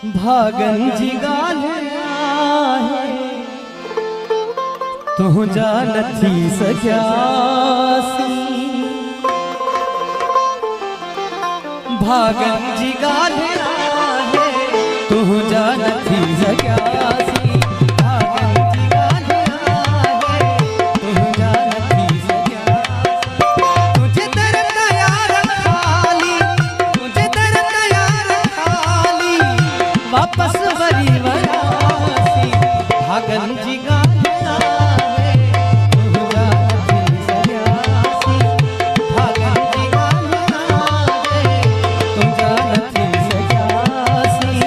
भागन जी गाल तुझा नथी सघियासी भागन जी गाल तुझा नथी सघियासी वापस वरी वयासी भागन जी गालिया तुझा नथी सघियासी भागन जी गालिया तुझा नथी सघियासी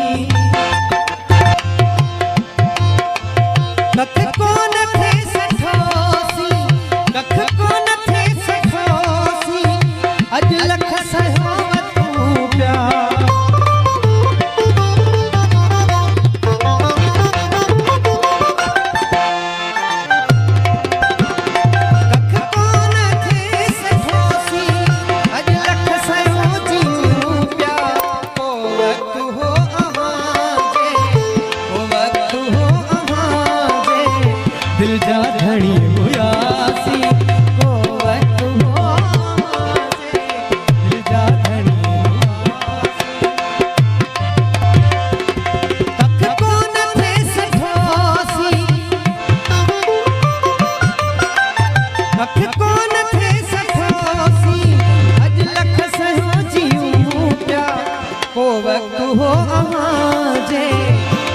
कख कोन थे सठोसी कख कोन थे सठोसी अज लख सहो तू प्यार दिल जा धणी हुयासी को वक्त हो दिल जा धणी कख कोन थे सठोसी कख कोन थे सठोसी अज लख सहो जीऊं प्या को वक्त हो अहांजे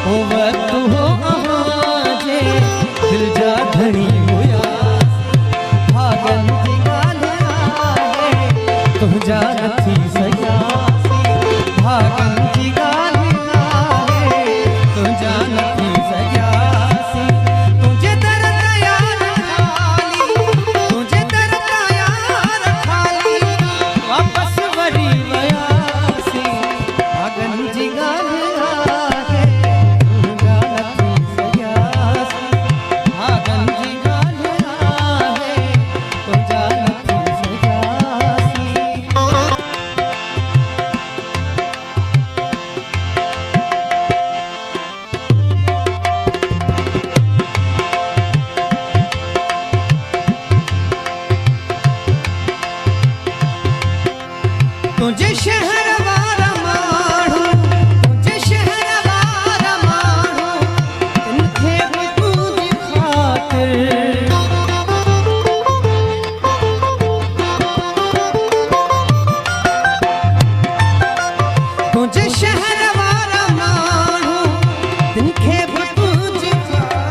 को वक्त हो अहांजे दिल जा धणी हुयासी भागन जी गालिया तुझा नथी सघियासी भागन जी गालिया तुझा नथी सघियासी तुझे दर तयार खाली तुझे दर तयार खाली वापस वरी वयासी भागन जी गालिया तुझा नथी सघियासी भागन जी गालिया तुझा नथी सघियासी तुझे शहर वारा माण्हू तुझे शहर वारा माण्हू तिनखे बि तुंहिंजी ख़ातिर तुझे शहर वारा माण्हू तिनखे बि तुंहिंजी ख़ातिर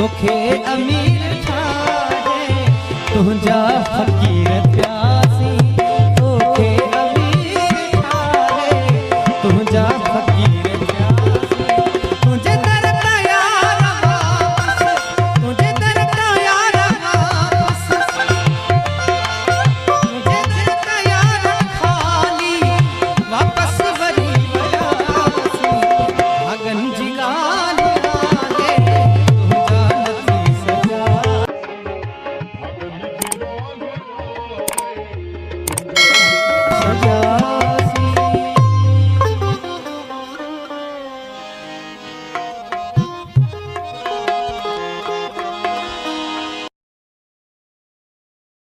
तोखे अमीर ठाहे तुझा फकीर